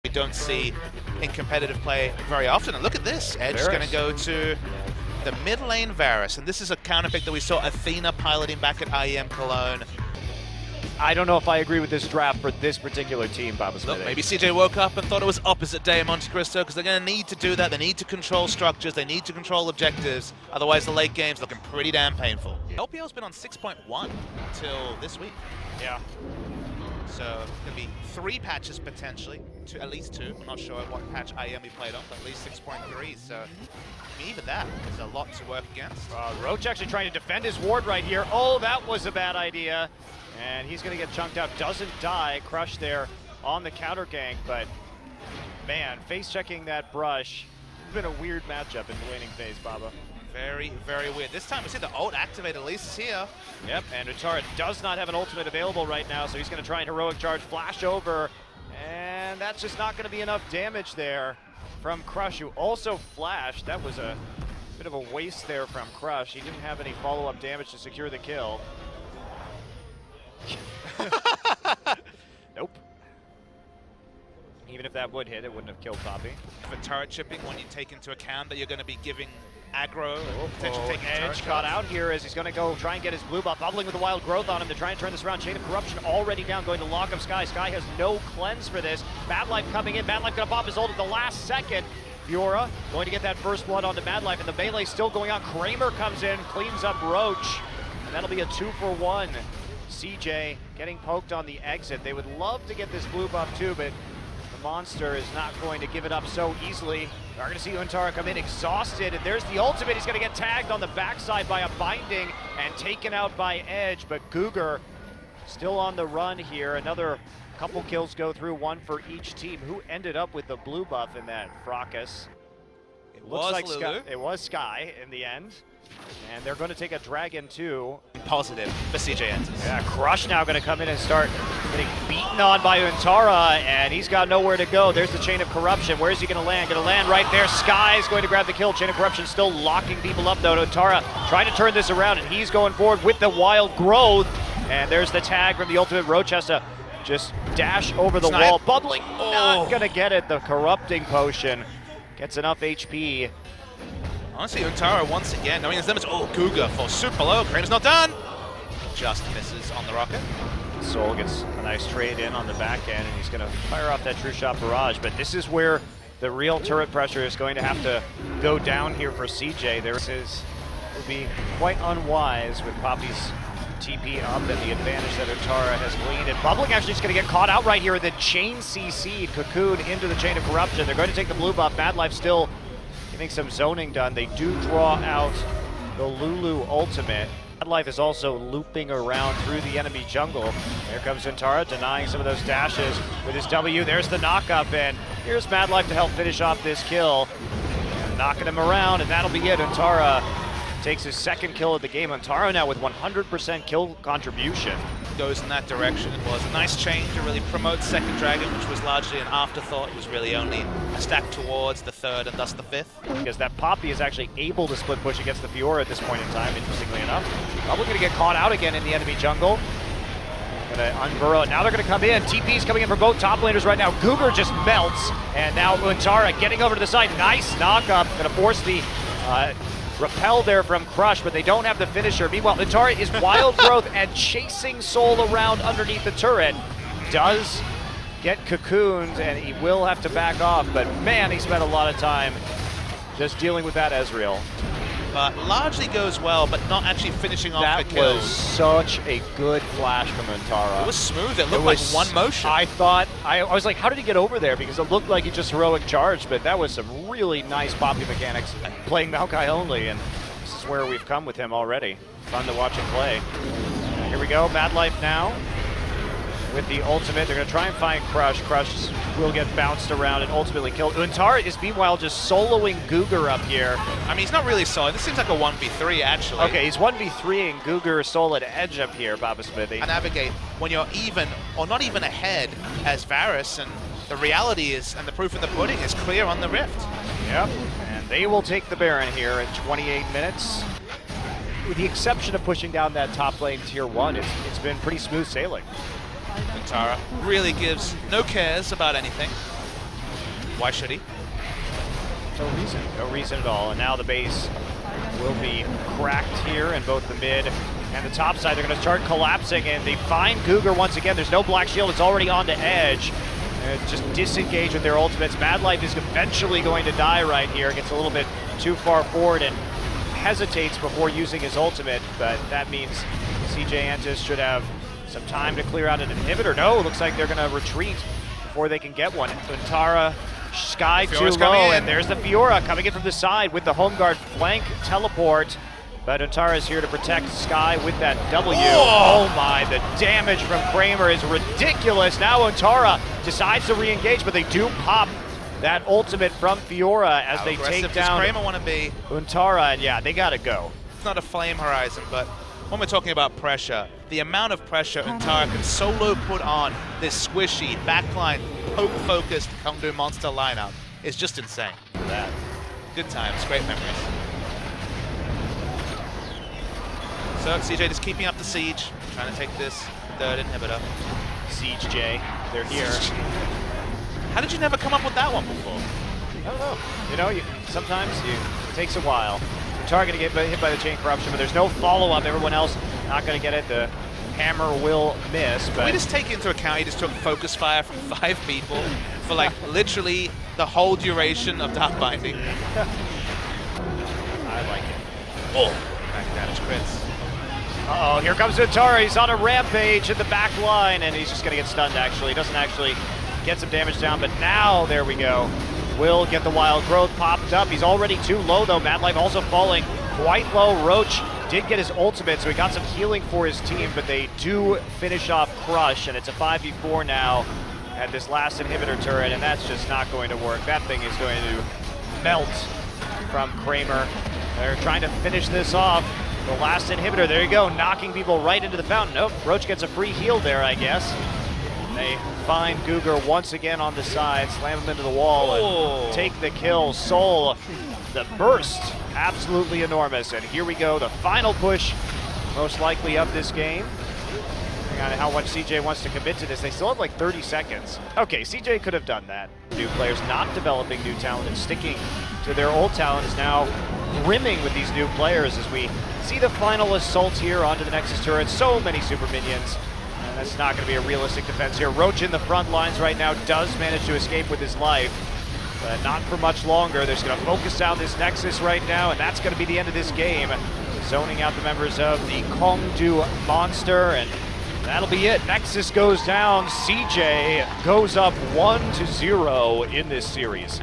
we don't see in competitive play very often. And look at this, Edge is going to go to the mid lane Varus, and this is a counter pick that we saw Athena piloting back at IEM Cologne. I don't know if I agree with this draft for this particular team, Baba Smith. Look, maybe CJ woke up and thought it was opposite day in Monte Cristo, because they're going to need to do that. They need to control structures. They need to control objectives. Otherwise, the late game's looking pretty damn painful. LPL's been on 6.1 until this week. Yeah. So it's going to be 3 patches potentially, at least 2. I'm not sure what patch IEM we played on, but at least 6.3. So even that is a lot to work against. Roach actually trying to defend his ward right here. Oh, that was a bad idea. And he's going to get chunked out. Doesn't die. Crush there on the counter gank. But, man, face-checking that brush. It's been a weird matchup in the laning phase, Baba. Very, very weird. This time we see the ult activate. Elise is here. Yep, and Untara does not have an ultimate available right now, so he's going to try and heroic charge, flash over. And that's just not going to be enough damage there from Crush, who also flashed. That was a bit of a waste there from Crush. He didn't have any follow-up damage to secure the kill. Nope. Even if that would hit, it wouldn't have killed Poppy. For turret chipping, when you take into account that you're going to be giving aggro, potentially taking Edge caught out here as he's going to go try and get his blue buff, bubbling with the wild growth on him to try and turn this around. Chain of Corruption already down, going to lock up Sky. Sky has no cleanse for this. Madlife coming in. Madlife going to pop his ult at the last second. Fiora going to get that first blood onto Madlife, and the melee still going on. Kramer comes in, cleans up Roach, and that'll be a 2-for-1. CJ getting poked on the exit. They would love to get this blue buff too, but the monster is not going to give it up so easily. We're going to see Untara come in exhausted, and there's the ultimate. He's going to get tagged on the backside by a binding and taken out by Edge, but GuGer still on the run here. Another couple kills go through, 1 for each team. Who ended up with the blue buff in that fracas? It looks like Lulu. Sky. It was Sky in the end. And they're going to take a dragon too. Positive for CJ ENTUS. Yeah, Crush now going to come in and start getting beaten on by Untara, and he's got nowhere to go. There's the Chain of Corruption. Where's he going to land? Going to land right there. Sky's going to grab the kill. Chain of Corruption still locking people up though. Untara trying to turn this around, and he's going forward with the wild growth. And there's the tag from the ultimate. Roach has to just dash over the wall. Bubbling, not going to get it. The Corrupting Potion gets enough HP. Honestly, Untara once again, I mean, there's limits. Oh, GuGer for super low. Kramer's not done. Just misses on the rocket. SSol gets a nice trade in on the back end, and he's going to fire off that True Shot Barrage. But this is where the real turret pressure is going to have to go down here for CJ. This would be quite unwise with Poppy's TP up and the advantage that Untara has gleaned. And Bubbling actually is going to get caught out right here, and then chain CC'd, Cocoon into the Chain of Corruption. They're going to take the blue buff. Madlife still getting some zoning done. They do draw out the Lulu ultimate. Madlife is also looping around through the enemy jungle. Here comes Untara, denying some of those dashes with his W. There's the knockup, and here's Madlife to help finish off this kill. Knocking him around, and that'll be it. Untara takes his second kill of the game. Untara now with 100% kill contribution. Goes in that direction. It was a nice change to really promote second dragon, which was largely an afterthought. It was really only a stack towards the third and thus the fifth. Because that Poppy is actually able to split push against the Fiora at this point in time, interestingly enough. Probably going to get caught out again in the enemy jungle. Going to unburrow. Now they're going to come in. TP's coming in for both top laners right now. GuGer just melts. And now Untara getting over to the side. Nice knock-up. Going to force the repel there from Crush, but they don't have the finisher. Meanwhile, Untara is wild growth and chasing SSol around underneath the turret. Does get cocooned, and he will have to back off, but man, he spent a lot of time just dealing with that Ezreal. But largely goes well, but not actually finishing off the kills. That was such a good flash from Untara. It was smooth. It looked like one motion. I was like, how did he get over there? Because it looked like he just heroic charged, but that was some really nice Poppy mechanics. Playing Maokai only, and this is where we've come with him already. Fun to watch him play. Here we go, Madlife now with the ultimate. They're going to try and find Crush. Crush will get bounced around and ultimately killed. Untara is meanwhile just soloing GuGer up here. I mean, he's not really soloing. This seems like a 1v3, actually. Okay, he's 1v3ing GuGer solo at Edge up here, Baba Smithy. And navigate when you're even, or not even ahead as Varus, and the reality is, and the proof of the pudding is clear on the Rift. Yep, and they will take the Baron here in 28 minutes. With the exception of pushing down that top lane tier 1, it's been pretty smooth sailing. Untara really gives no cares about anything. Why should he? No reason at all. And now the base will be cracked here in both the mid and the top side. They're going to start collapsing, and they find GuGer once again. There's no black shield. It's already on to edge. Just disengage with their ultimates. Madlife is eventually going to die right here. Gets a little bit too far forward and hesitates before using his ultimate, but that means CJE ENTUS should have some time to clear out an inhibitor. No, it looks like they're going to retreat before they can get one. Untara, Sky too low, and there's the Fiora coming in from the side with the home guard flank teleport. But Untara is here to protect Sky with that W. Oh my, the damage from Kramer is ridiculous. Now Untara decides to re-engage, but they do pop that ultimate from Fiora as they take down Kramer want to be? Untara, and yeah, they gotta go. It's not a flame horizon, but when we're talking about pressure, the amount of pressure Untara can solo put on this squishy, backline, poke-focused Kongdoo monster lineup is just insane. That. Good times, great memories. So CJ just keeping up the siege, trying to take this third inhibitor. Siege J, they're here. How did you never come up with that one before? I don't know. You know, sometimes it takes a while. Untara gonna get hit by the chain corruption, but there's no follow-up. Everyone else not gonna get it. The hammer will miss. But we just take into account he just took focus fire from 5 people for like literally the whole duration of Dark Binding. I like it. Oh, back damage crits. Uh-oh, here comes Untara. He's on a rampage in the back line, and he's just gonna get stunned actually. He doesn't actually get some damage down, but now, there we go. Will get the wild growth popped up. He's already too low though. Madlife also falling quite low. Roach did get his ultimate, so he got some healing for his team, but they do finish off Crush, and it's a 5v4 now at this last inhibitor turret, and that's just not going to work. That thing is going to melt from Kramer. They're trying to finish this off. The last inhibitor, there you go, knocking people right into the fountain. Nope, Roach gets a free heal there, I guess. They find GuGer once again on the side, slam him into the wall, and take the kill. SSol, the burst, absolutely enormous. And here we go, the final push, most likely of this game. Depending on how much CJ wants to commit to this, they still have like 30 seconds. Okay, CJ could have done that. New players not developing new talent and sticking to their old talent is now brimming with these new players as we see the final assault here onto the Nexus turret. So many super minions. That's not going to be a realistic defense here. Roach in the front lines right now does manage to escape with his life, but not for much longer. They're just going to focus down this Nexus right now, and that's going to be the end of this game. Zoning out the members of the Kongdoo monster, and that'll be it. Nexus goes down. CJ goes up 1-0 in this series.